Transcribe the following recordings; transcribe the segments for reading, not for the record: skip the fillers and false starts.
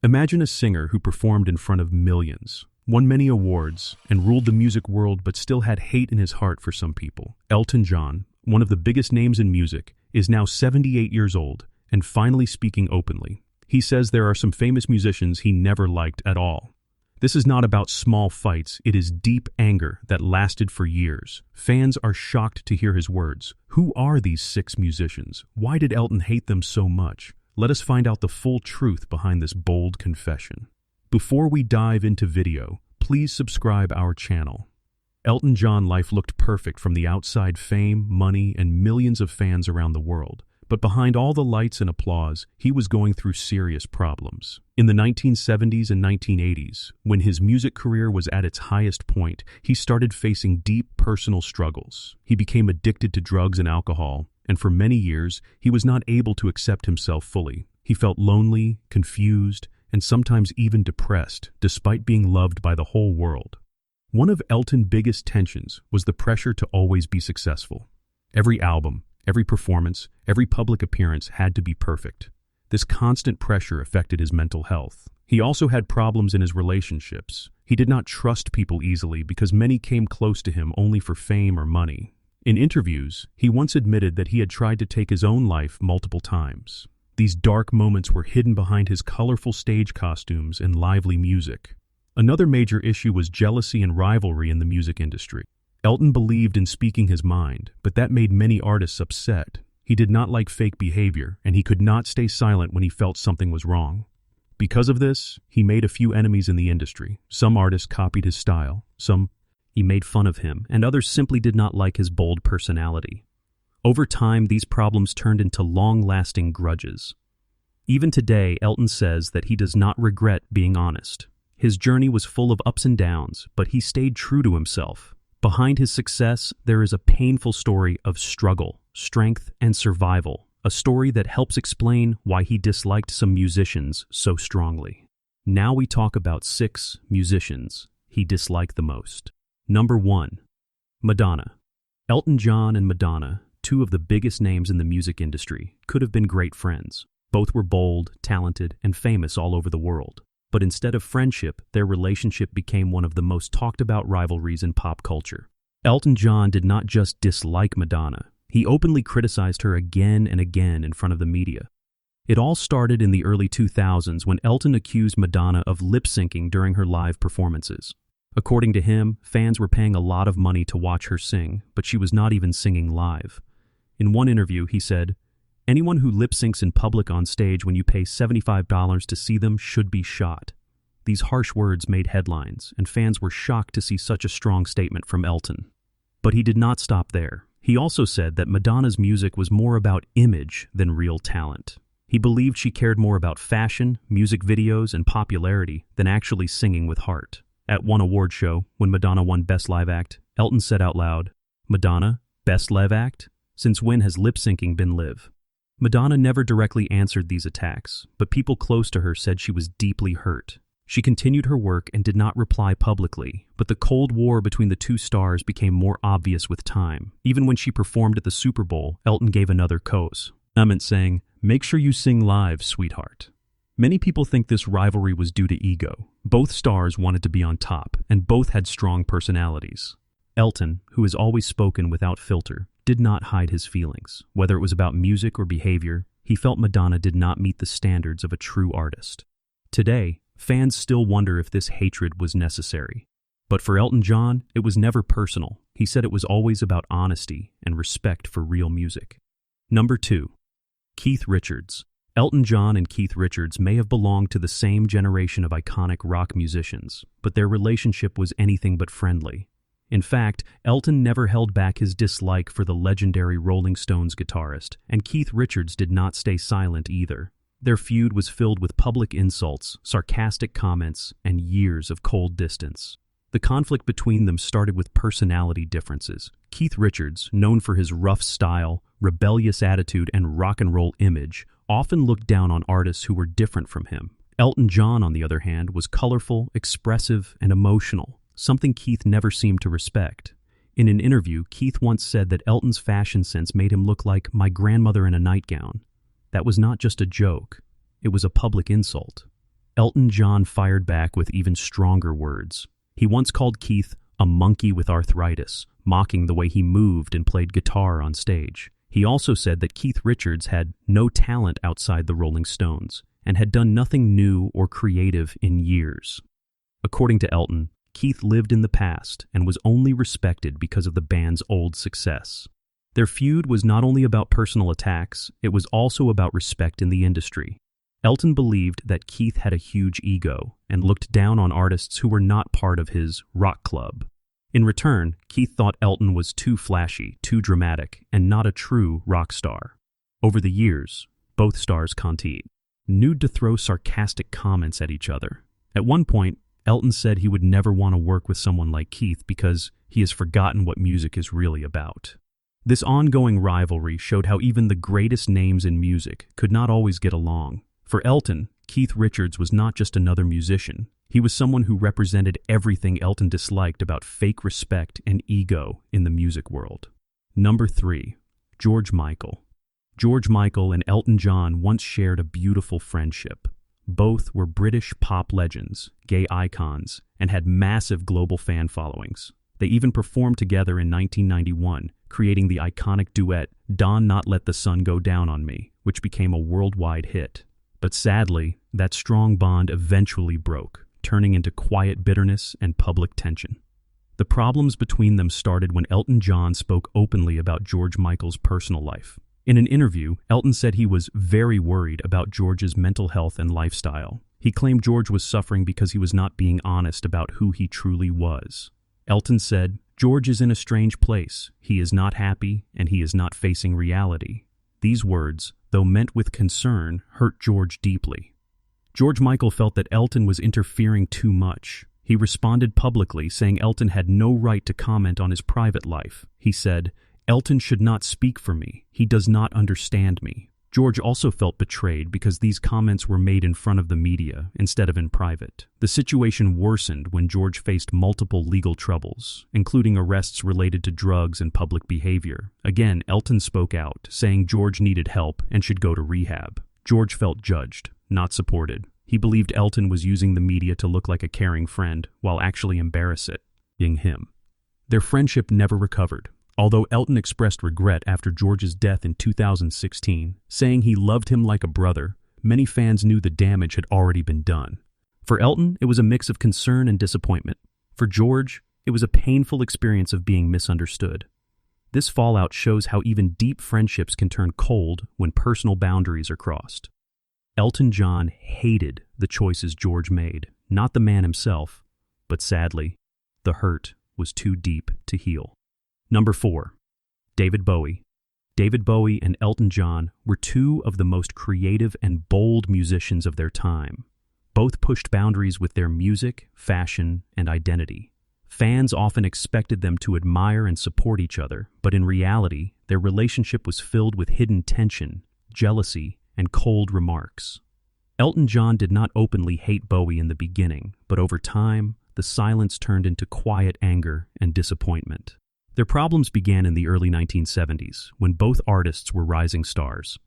Imagine a singer who performed in front of millions, won many awards, and ruled the music world but still had hate in his heart for some people. Elton John, one of the biggest names in music, is now 78 years old and finally speaking openly. He says there are some famous musicians he never liked at all. This is not about small fights, it is deep anger that lasted for years. Fans are shocked to hear his words. Who are these 6 musicians? Why did Elton hate them so much? Let us find out the full truth behind this bold confession. Before we dive into video, please subscribe our channel. Elton John life looked perfect from the outside: fame, money, and millions of fans around the world. But behind all the lights and applause, he was going through serious problems. In the 1970s and 1980s, when his music career was at its highest point, he started facing deep personal struggles. He became addicted to drugs and alcohol, and for many years, he was not able to accept himself fully. He felt lonely, confused, and sometimes even depressed, despite being loved by the whole world. One of Elton's biggest tensions was the pressure to always be successful. Every album, every performance, every public appearance had to be perfect. This constant pressure affected his mental health. He also had problems in his relationships. He did not trust people easily because many came close to him only for fame or money. In interviews, he once admitted that he had tried to take his own life multiple times. These dark moments were hidden behind his colorful stage costumes and lively music. Another major issue was jealousy and rivalry in the music industry. Elton believed in speaking his mind, but that made many artists upset. He did not like fake behavior, and he could not stay silent when he felt something was wrong. Because of this, he made a few enemies in the industry. Some artists copied his style, some he made fun of him, and others simply did not like his bold personality. Over time, these problems turned into long-lasting grudges. Even today, Elton says that he does not regret being honest. His journey was full of ups and downs, but he stayed true to himself. Behind his success, there is a painful story of struggle, strength, and survival, a story that helps explain why he disliked some musicians so strongly. Now we talk about 6 musicians he disliked the most. Number 1. Madonna. Elton John and Madonna, 2 of the biggest names in the music industry, could have been great friends. Both were bold, talented, and famous all over the world. But instead of friendship, their relationship became one of the most talked about rivalries in pop culture. Elton John did not just dislike Madonna. He openly criticized her again and again in front of the media. It all started in the early 2000s when Elton accused Madonna of lip-syncing during her live performances. According to him, fans were paying a lot of money to watch her sing, but she was not even singing live. In one interview, he said, "Anyone who lip-syncs in public on stage when you pay $75 to see them should be shot." These harsh words made headlines, and fans were shocked to see such a strong statement from Elton. But he did not stop there. He also said that Madonna's music was more about image than real talent. He believed she cared more about fashion, music videos, and popularity than actually singing with heart. At one award show, when Madonna won Best Live Act, Elton said out loud, "Madonna, Best Live Act? Since when has lip-syncing been live?" Madonna never directly answered these attacks, but people close to her said she was deeply hurt. She continued her work and did not reply publicly, but the Cold War between the 2 stars became more obvious with time. Even when she performed at the Super Bowl, Elton gave another comment saying, "Make sure you sing live, sweetheart." Many people think this rivalry was due to ego. Both stars wanted to be on top, and both had strong personalities. Elton, who has always spoken without filter, did not hide his feelings. Whether it was about music or behavior, he felt Madonna did not meet the standards of a true artist. Today, fans still wonder if this hatred was necessary. But for Elton John, it was never personal. He said it was always about honesty and respect for real music. Number 2. Keith Richards. Elton John and Keith Richards may have belonged to the same generation of iconic rock musicians, but their relationship was anything but friendly. In fact, Elton never held back his dislike for the legendary Rolling Stones guitarist, and Keith Richards did not stay silent either. Their feud was filled with public insults, sarcastic comments, and years of cold distance. The conflict between them started with personality differences. Keith Richards, known for his rough style, rebellious attitude, and rock and roll image, often looked down on artists who were different from him. Elton John, on the other hand, was colorful, expressive, and emotional, something Keith never seemed to respect. In an interview, Keith once said that Elton's fashion sense made him look like my grandmother in a nightgown. That was not just a joke. It was a public insult. Elton John fired back with even stronger words. He once called Keith a monkey with arthritis, mocking the way he moved and played guitar on stage. He also said that Keith Richards had no talent outside the Rolling Stones and had done nothing new or creative in years. According to Elton, Keith lived in the past and was only respected because of the band's old success. Their feud was not only about personal attacks, it was also about respect in the industry. Elton believed that Keith had a huge ego and looked down on artists who were not part of his rock club. In return, Keith thought Elton was too flashy, too dramatic, and not a true rock star. Over the years, both stars continued to throw sarcastic comments at each other. At one point, Elton said he would never want to work with someone like Keith because he has forgotten what music is really about. This ongoing rivalry showed how even the greatest names in music could not always get along. For Elton, Keith Richards was not just another musician. He was someone who represented everything Elton disliked about fake respect and ego in the music world. Number 3. George Michael. George Michael and Elton John once shared a beautiful friendship. Both were British pop legends, gay icons, and had massive global fan followings. They even performed together in 1991, creating the iconic duet "Dawn Not Let the Sun Go Down on Me," which became a worldwide hit. But sadly, that strong bond eventually broke, turning into quiet bitterness and public tension. The problems between them started when Elton John spoke openly about George Michael's personal life. In an interview, Elton said he was very worried about George's mental health and lifestyle. He claimed George was suffering because he was not being honest about who he truly was. Elton said, "George is in a strange place. He is not happy, and he is not facing reality." These words, though meant with concern, hurt George deeply. George Michael felt that Elton was interfering too much. He responded publicly, saying Elton had no right to comment on his private life. He said, "Elton should not speak for me. He does not understand me." George also felt betrayed because these comments were made in front of the media instead of in private. The situation worsened when George faced multiple legal troubles, including arrests related to drugs and public behavior. Again, Elton spoke out, saying George needed help and should go to rehab. George felt judged, not supported. He believed Elton was using the media to look like a caring friend, while actually embarrassing him. Their friendship never recovered. Although Elton expressed regret after George's death in 2016, saying he loved him like a brother, many fans knew the damage had already been done. For Elton, it was a mix of concern and disappointment. For George, it was a painful experience of being misunderstood. This fallout shows how even deep friendships can turn cold when personal boundaries are crossed. Elton John hated the choices George made, not the man himself, but sadly, the hurt was too deep to heal. Number 4. David Bowie. David Bowie and Elton John were two of the most creative and bold musicians of their time. Both pushed boundaries with their music, fashion, and identity. Fans often expected them to admire and support each other, but in reality, their relationship was filled with hidden tension, jealousy, and cold remarks. Elton John did not openly hate Bowie in the beginning, but over time, the silence turned into quiet anger and disappointment. Their problems began in the early 1970s, when both artists were rising stars.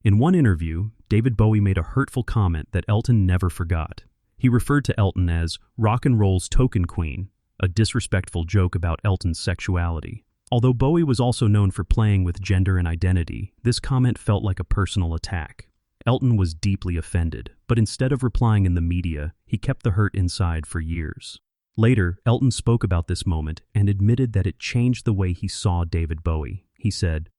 In one interview, David Bowie made a hurtful comment that Elton never forgot. He referred to Elton as rock and roll's token queen, a disrespectful joke about Elton's sexuality. Although Bowie was also known for playing with gender and identity, this comment felt like a personal attack. Elton was deeply offended, but instead of replying in the media, he kept the hurt inside for years. Later, Elton spoke about this moment and admitted that it changed the way he saw David Bowie. He said,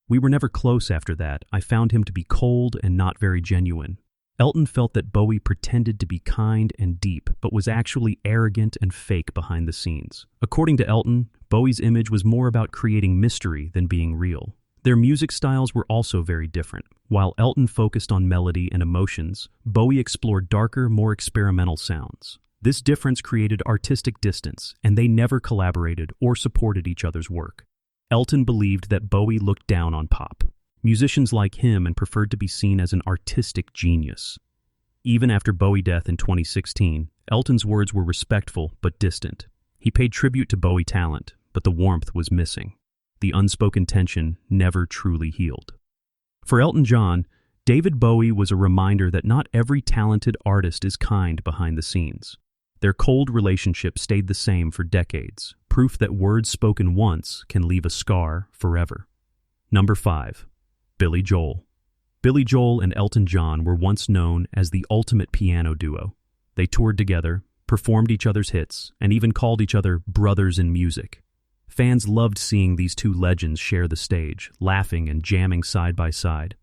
"We were never close after that. I found him to be cold and not very genuine." Elton felt that Bowie pretended to be kind and deep, but was actually arrogant and fake behind the scenes. According to Elton, Bowie's image was more about creating mystery than being real. Their music styles were also very different. While Elton focused on melody and emotions, Bowie explored darker, more experimental sounds. This difference created artistic distance, and they never collaborated or supported each other's work. Elton believed that Bowie looked down on pop musicians like him and preferred to be seen as an artistic genius. Even after Bowie's death in 2016, Elton's words were respectful but distant. He paid tribute to Bowie's talent, but the warmth was missing. The unspoken tension never truly healed. For Elton John, David Bowie was a reminder that not every talented artist is kind behind the scenes. Their cold relationship stayed the same for decades, proof that words spoken once can leave a scar forever. Number 5. Billy Joel. Billy Joel and Elton John were once known as the ultimate piano duo. They toured together, performed each other's hits, and even called each other brothers in music. Fans loved seeing these two legends share the stage, laughing and jamming side by side.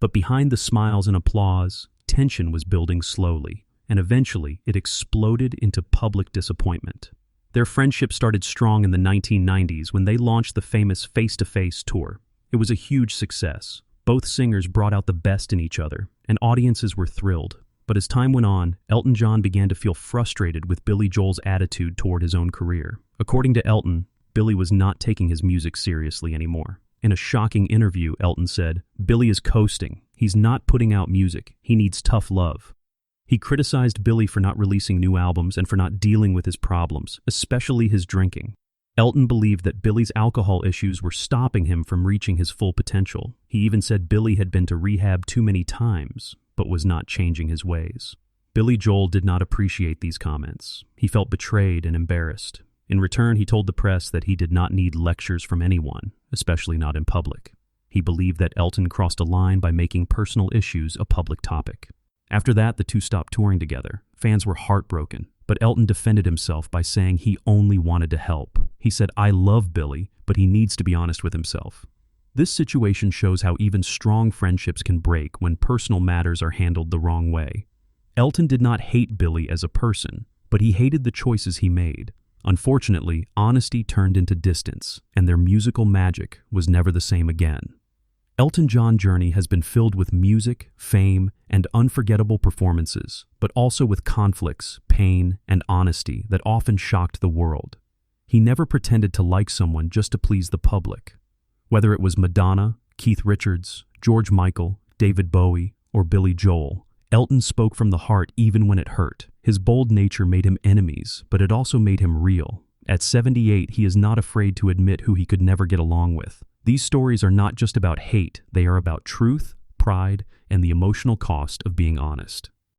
But behind the smiles and applause, tension was building slowly, and eventually it exploded into public disappointment. Their friendship started strong in the 1990s when they launched the famous Face to Face tour. It was a huge success. Both singers brought out the best in each other, and audiences were thrilled. But as time went on, Elton John began to feel frustrated with Billy Joel's attitude toward his own career. According to Elton, Billy was not taking his music seriously anymore. In a shocking interview, Elton said, "Billy is coasting. He's not putting out music. He needs tough love." He criticized Billy for not releasing new albums and for not dealing with his problems, especially his drinking. Elton believed that Billy's alcohol issues were stopping him from reaching his full potential. He even said Billy had been to rehab too many times, but was not changing his ways. Billy Joel did not appreciate these comments. He felt betrayed and embarrassed. In return, he told the press that he did not need lectures from anyone, especially not in public. He believed that Elton crossed a line by making personal issues a public topic. After that, the two stopped touring together. Fans were heartbroken, but Elton defended himself by saying he only wanted to help. He said, "I love Billy, but he needs to be honest with himself." This situation shows how even strong friendships can break when personal matters are handled the wrong way. Elton did not hate Billy as a person, but he hated the choices he made. Unfortunately, honesty turned into distance, and their musical magic was never the same again. Elton John's journey has been filled with music, fame, and unforgettable performances, but also with conflicts, pain, and honesty that often shocked the world. He never pretended to like someone just to please the public. Whether it was Madonna, Keith Richards, George Michael, David Bowie, or Billy Joel, Elton spoke from the heart even when it hurt. His bold nature made him enemies, but it also made him real. At 78, he is not afraid to admit who he could never get along with. These stories are not just about hate, they are about truth, pride, and the emotional cost of being honest.